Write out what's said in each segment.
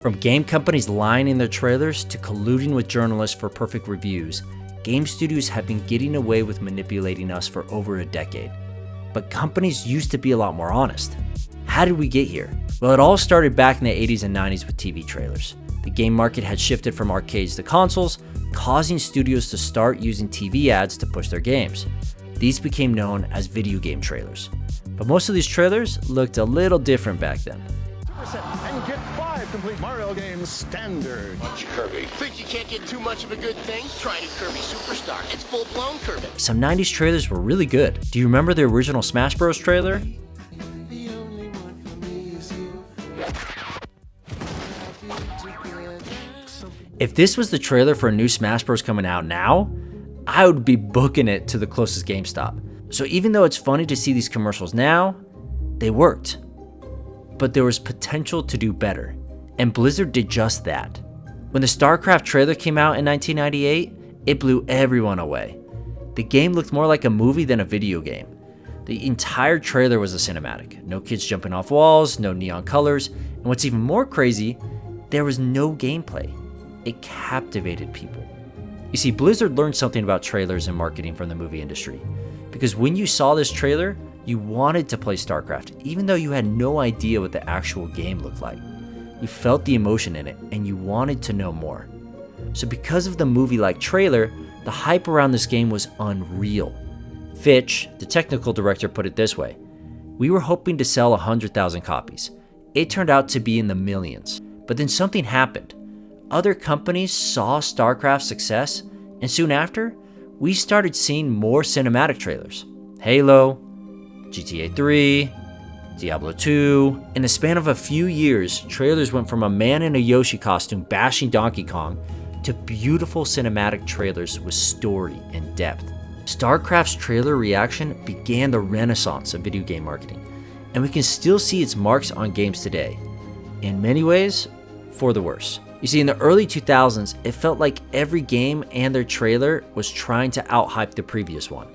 From game companies lying in their trailers to colluding with journalists for perfect reviews, game studios have been getting away with manipulating us for over a decade. But companies used to be a lot more honest. How did we get here? Well, it all started back in the 80s and 90s with TV trailers. The game market had shifted from arcades to consoles, causing studios to start using TV ads to push their games. These became known as video game trailers. But most of these trailers looked a little different back then. 2% and get 5 complete Mario games standard. Watch Kirby. Think you can't get too much of a good thing? Try it Kirby Superstar. It's full-blown Kirby. Some 90s trailers were really good. Do you remember the original Smash Bros. Trailer? If this was the trailer for a new Smash Bros. Coming out now, I would be booking it to the closest GameStop. So even though it's funny to see these commercials now, they worked. But there was potential to do better, and Blizzard did just that. When the Starcraft trailer came out in 1998, it blew everyone away. The game looked more like a movie than a video game. The entire trailer was a cinematic. No kids jumping off walls, no neon colors, and what's even more crazy, there was no gameplay. It captivated people. You see, Blizzard learned something about trailers and marketing from the movie industry, because when you saw this trailer, you wanted to play Starcraft, even though you had no idea what the actual game looked like. You felt the emotion in it, and you wanted to know more. So because of the movie-like trailer, the hype around this game was unreal. Fitch, the technical director, put it this way: "We were hoping to sell 100,000 copies. It turned out to be in the millions. But then something happened. Other companies saw StarCraft's success, and soon after, we started seeing more cinematic trailers. Halo, GTA 3, Diablo 2. In the span of a few years, trailers went from a man in a Yoshi costume bashing Donkey Kong to beautiful cinematic trailers with story and depth. StarCraft's trailer reaction began the renaissance of video game marketing, and we can still see its marks on games today. In many ways, for the worse. You see, in the early 2000s, it felt like every game and their trailer was trying to out-hype the previous one.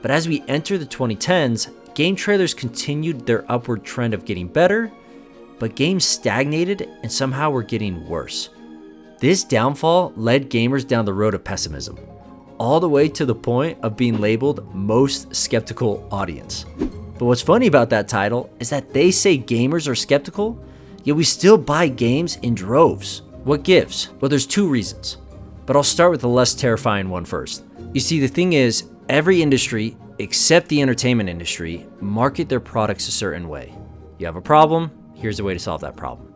But as we enter the 2010s, game trailers continued their upward trend of getting better, but games stagnated and somehow were getting worse. This downfall led gamers down the road of pessimism, all the way to the point of being labeled most skeptical audience. But what's funny about that title is that they say gamers are skeptical, yet we still buy games in droves. What gives? Well, there's two reasons, but I'll start with the less terrifying one first. You see, the thing is, every industry, except the entertainment industry, market their products a certain way. You have a problem, here's a way to solve that problem.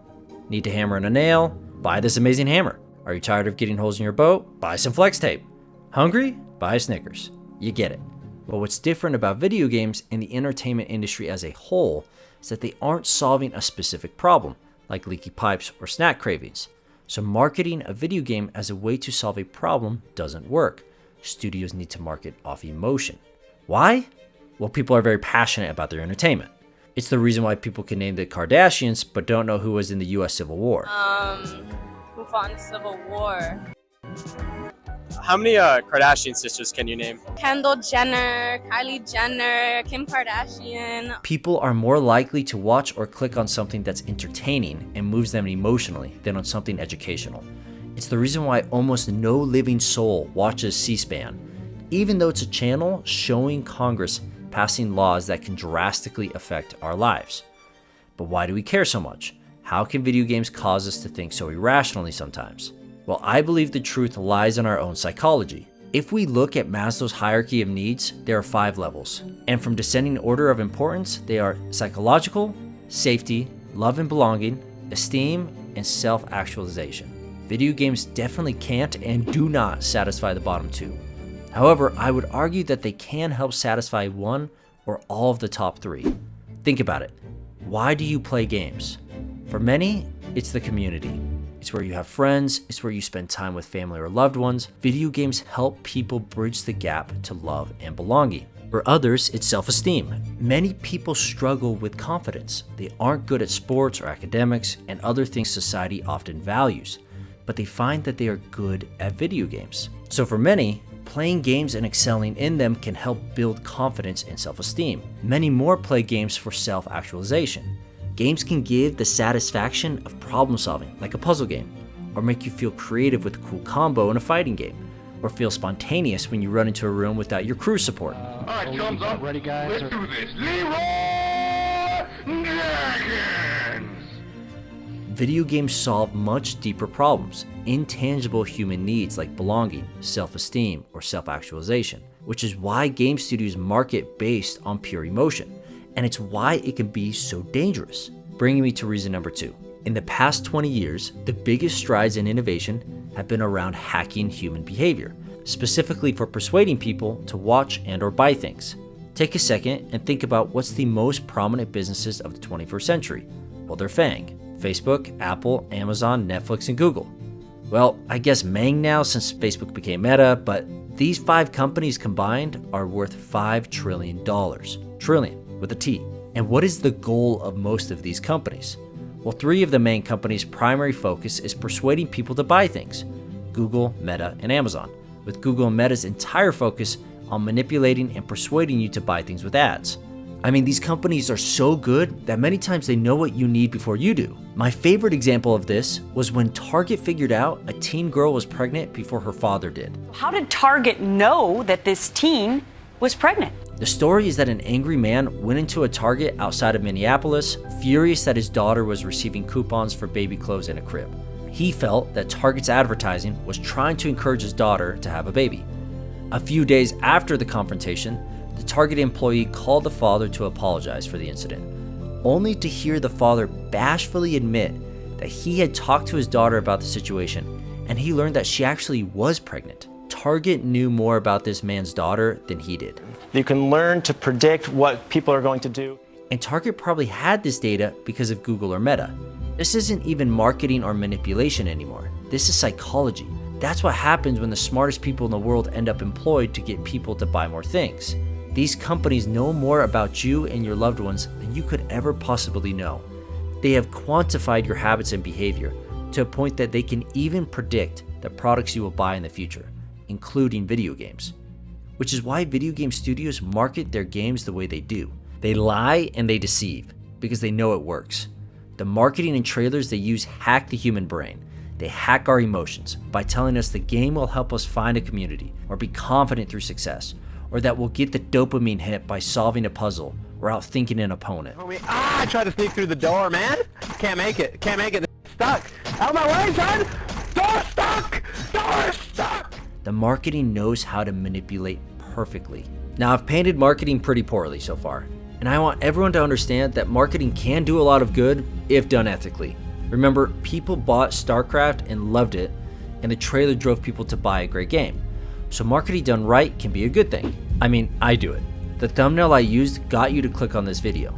Need to hammer in a nail? Buy this amazing hammer. Are you tired of getting holes in your boat? Buy some flex tape. Hungry? Buy a Snickers. You get it. But what's different about video games and the entertainment industry as a whole is that they aren't solving a specific problem, like leaky pipes or snack cravings. So marketing a video game as a way to solve a problem doesn't work. Studios need to market off emotion. Why? Well, people are very passionate about their entertainment. It's the reason why people can name the Kardashians but don't know who was in the US Civil War. Who fought in the Civil War? How many Kardashian sisters can you name? Kendall Jenner, Kylie Jenner, Kim Kardashian. People are more likely to watch or click on something that's entertaining and moves them emotionally than on something educational. It's the reason why almost no living soul watches C-SPAN, even though it's a channel showing Congress passing laws that can drastically affect our lives. But why do we care so much? How can video games cause us to think so irrationally sometimes? Well, I believe the truth lies in our own psychology. If we look at Maslow's hierarchy of needs, there are 5 levels. And from descending order of importance, they are psychological, safety, love and belonging, esteem, and self-actualization. Video games definitely can't and do not satisfy the bottom 2. However, I would argue that they can help satisfy one or all of the top 3. Think about it. Why do you play games? For many, it's the community. It's where you have friends, it's where you spend time with family or loved ones. Video games help people bridge the gap to love and belonging. For others, it's self-esteem. Many people struggle with confidence. They aren't good at sports or academics and other things society often values, but they find that they are good at video games. So for many, playing games and excelling in them can help build confidence and self-esteem. Many more play games for self-actualization. Games can give the satisfaction of problem solving, like a puzzle game, or make you feel creative with a cool combo in a fighting game, or feel spontaneous when you run into a room without your crew support. All right, chums up. Ready, guys? Let's do this. Leroy Jenkins! Video games solve much deeper problems, intangible human needs like belonging, self-esteem, or self-actualization, which is why game studios market based on pure emotion, and it's why it can be so dangerous. Bringing me to reason number 2. In the past 20 years, the biggest strides in innovation have been around hacking human behavior, specifically for persuading people to watch and or buy things. Take a second and think about what's the most prominent businesses of the 21st century. Well, they're FAANG: Facebook, Apple, Amazon, Netflix, and Google. Well, I guess Mang now since Facebook became Meta, but these 5 companies combined are worth $5 trillion. Trillion with a T. And what is the goal of most of these companies? Well, 3 of the main companies' primary focus is persuading people to buy things: Google, Meta, and Amazon, with Google and Meta's entire focus on manipulating and persuading you to buy things with ads. I mean, these companies are so good that many times they know what you need before you do. My favorite example of this was when Target figured out a teen girl was pregnant before her father did. How did Target know that this teen was pregnant? The story is that an angry man went into a Target outside of Minneapolis, furious that his daughter was receiving coupons for baby clothes and a crib. He felt that Target's advertising was trying to encourage his daughter to have a baby. A few days after the confrontation, the Target employee called the father to apologize for the incident, only to hear the father bashfully admit that he had talked to his daughter about the situation and he learned that she actually was pregnant. Target knew more about this man's daughter than he did. You can learn to predict what people are going to do. And Target probably had this data because of Google or Meta. This isn't even marketing or manipulation anymore. This is psychology. That's what happens when the smartest people in the world end up employed to get people to buy more things. These companies know more about you and your loved ones than you could ever possibly know. They have quantified your habits and behavior to a point that they can even predict the products you will buy in the future, including video games. Which is why video game studios market their games the way they do. They lie and they deceive because they know it works. The marketing and trailers they use hack the human brain. They hack our emotions by telling us the game will help us find a community or be confident through success, or that we'll get the dopamine hit by solving a puzzle or outthinking an opponent. I tried to sneak through the door, man. Can't make it. Can't make it. Stuck. Out of my way, son. Door stuck. Door stuck. The marketing knows how to manipulate perfectly. Now, I've painted marketing pretty poorly so far, and I want everyone to understand that marketing can do a lot of good if done ethically. Remember, people bought Starcraft and loved it, and the trailer drove people to buy a great game. So marketing done right can be a good thing. I mean, I do it. The thumbnail I used got you to click on this video.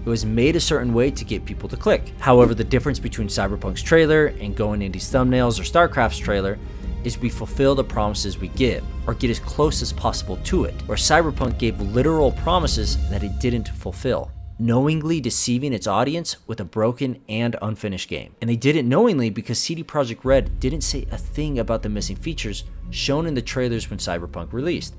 It was made a certain way to get people to click. However, the difference between Cyberpunk's trailer and Going Indie's thumbnails or Starcraft's trailer is we fulfill the promises we give, or get as close as possible to it, where Cyberpunk gave literal promises that it didn't fulfill, knowingly deceiving its audience with a broken and unfinished game. And they did it knowingly because CD Projekt Red didn't say a thing about the missing features shown in the trailers when Cyberpunk released.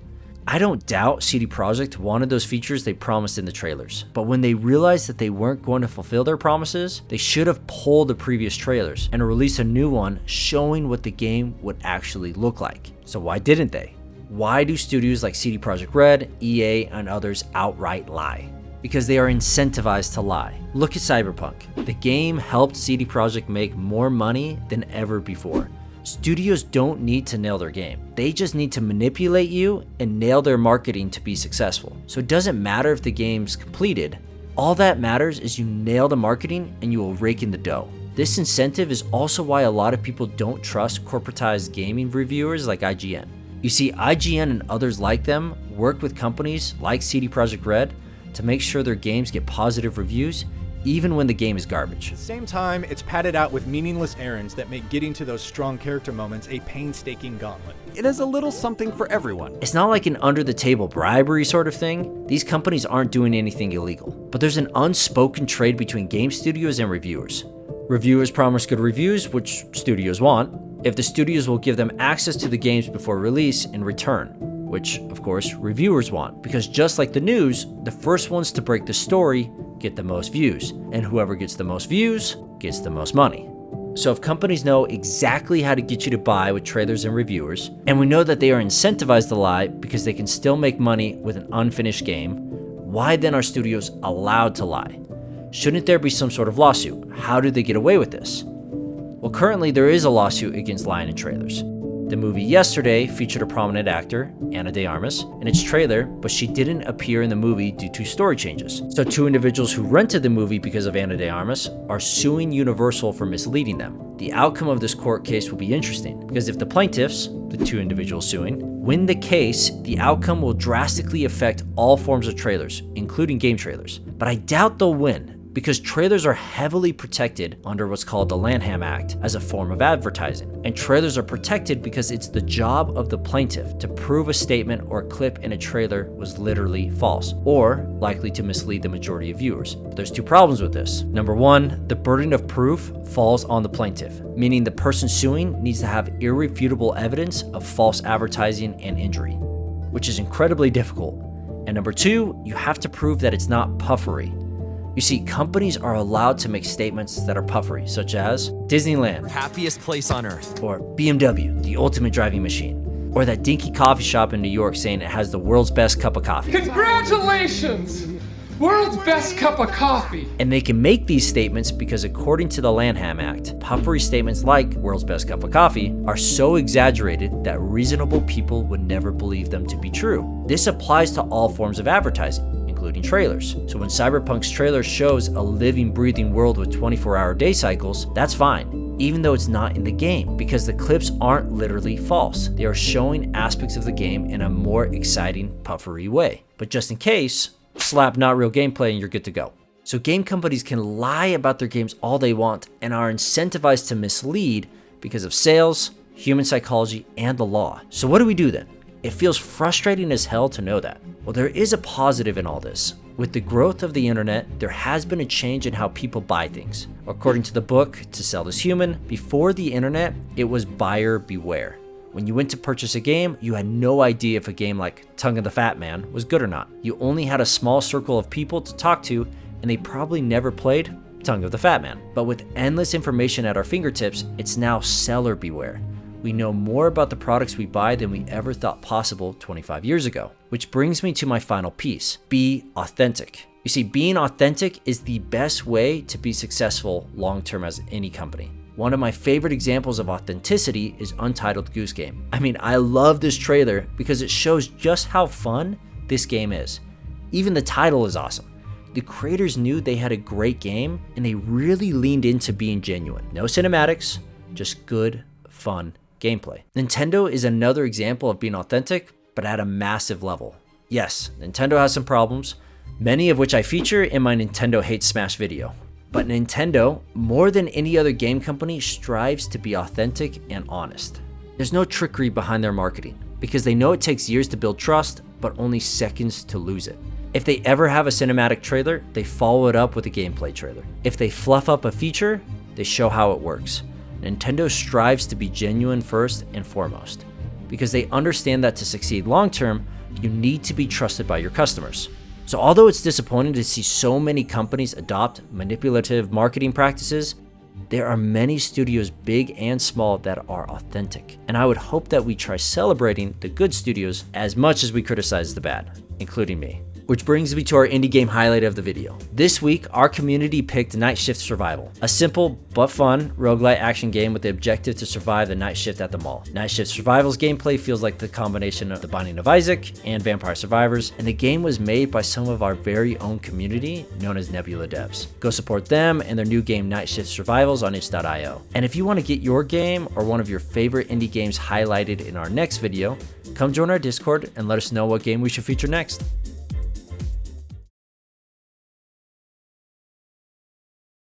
I don't doubt CD Projekt wanted those features they promised in the trailers, but when they realized that they weren't going to fulfill their promises, they should have pulled the previous trailers and released a new one showing what the game would actually look like. So why didn't they? Why do studios like CD Projekt Red, EA, and others outright lie? Because they are incentivized to lie. Look at Cyberpunk. The game helped CD Projekt make more money than ever before. Studios don't need to nail their game. They just need to manipulate you and nail their marketing to be successful. So it doesn't matter if the game's completed. All that matters is you nail the marketing and you will rake in the dough. This incentive is also why a lot of people don't trust corporatized gaming reviewers like IGN. You see, IGN and others like them work with companies like CD Projekt Red to make sure their games get positive reviews even when the game is garbage. At the same time, it's padded out with meaningless errands that make getting to those strong character moments a painstaking gauntlet. It is a little something for everyone. It's not like an under-the-table bribery sort of thing. These companies aren't doing anything illegal, but there's an unspoken trade between game studios and reviewers. Reviewers promise good reviews, which studios want, if the studios will give them access to the games before release in return, which, of course, reviewers want, because just like the news, the first ones to break the story get the most views, and whoever gets the most views gets the most money. So if companies know exactly how to get you to buy with trailers and reviewers, and we know that they are incentivized to lie because they can still make money with an unfinished game, why then are studios allowed to lie? Shouldn't there be some sort of lawsuit? How do they get away with this? Well, currently there is a lawsuit against lying in trailers. The movie Yesterday featured a prominent actor, Ana de Armas, in its trailer, but she didn't appear in the movie due to story changes. So 2 individuals who rented the movie because of Ana de Armas are suing Universal for misleading them. The outcome of this court case will be interesting, because if the plaintiffs, the 2 individuals suing, win the case, the outcome will drastically affect all forms of trailers, including game trailers. But I doubt they'll win, because trailers are heavily protected under what's called the Lanham Act as a form of advertising. And trailers are protected because it's the job of the plaintiff to prove a statement or clip in a trailer was literally false, or likely to mislead the majority of viewers. But there's 2 problems with this. Number 1, the burden of proof falls on the plaintiff, meaning the person suing needs to have irrefutable evidence of false advertising and injury, which is incredibly difficult. And number 2, you have to prove that it's not puffery. You see, companies are allowed to make statements that are puffery, such as Disneyland, happiest place on earth, or BMW, the ultimate driving machine, or that dinky coffee shop in New York saying it has the world's best cup of coffee. Congratulations! World's best cup of coffee. And they can make these statements because according to the Lanham Act, puffery statements like world's best cup of coffee are so exaggerated that reasonable people would never believe them to be true. This applies to all forms of advertising, including trailers. So when Cyberpunk's trailer shows a living, breathing world with 24-hour day cycles, that's fine, even though it's not in the game, because the clips aren't literally false. They are showing aspects of the game in a more exciting, puffery way. But just in case, slap not real gameplay and you're good to go. So game companies can lie about their games all they want and are incentivized to mislead because of sales, human psychology, and the law. So what do we do then? It feels frustrating as hell to know that. Well, there is a positive in all this. With the growth of the internet, there has been a change in how people buy things. According to the book, To Sell This Human, before the internet, it was buyer beware. When you went to purchase a game, you had no idea if a game like Tongue of the Fat Man was good or not. You only had a small circle of people to talk to, and they probably never played Tongue of the Fat Man. But with endless information at our fingertips, it's now seller beware. We know more about the products we buy than we ever thought possible 25 years ago. Which brings me to my final piece: be authentic. You see, being authentic is the best way to be successful long-term as any company. One of my favorite examples of authenticity is Untitled Goose Game. I mean, I love this trailer because it shows just how fun this game is. Even the title is awesome. The creators knew they had a great game and they really leaned into being genuine. No cinematics, just good, fun gameplay. Nintendo is another example of being authentic, but at a massive level. Yes, Nintendo has some problems, many of which I feature in my Nintendo Hate Smash video. But Nintendo, more than any other game company, strives to be authentic and honest. There's no trickery behind their marketing, because they know it takes years to build trust, but only seconds to lose it. If they ever have a cinematic trailer, they follow it up with a gameplay trailer. If they fluff up a feature, they show how it works. Nintendo strives to be genuine first and foremost, because they understand that to succeed long-term, you need to be trusted by your customers. So although it's disappointing to see so many companies adopt manipulative marketing practices, there are many studios, big and small, that are authentic. And I would hope that we try celebrating the good studios as much as we criticize the bad, including me. Which brings me to our indie game highlight of the video. This week, our community picked Night Shift Survival, a simple but fun roguelite action game with the objective to survive the night shift at the mall. Night Shift Survival's gameplay feels like the combination of The Binding of Isaac and Vampire Survivors, and the game was made by some of our very own community known as Nebula Devs. Go support them and their new game Night Shift Survivals on itch.io. And if you want to get your game or one of your favorite indie games highlighted in our next video, come join our Discord and let us know what game we should feature next.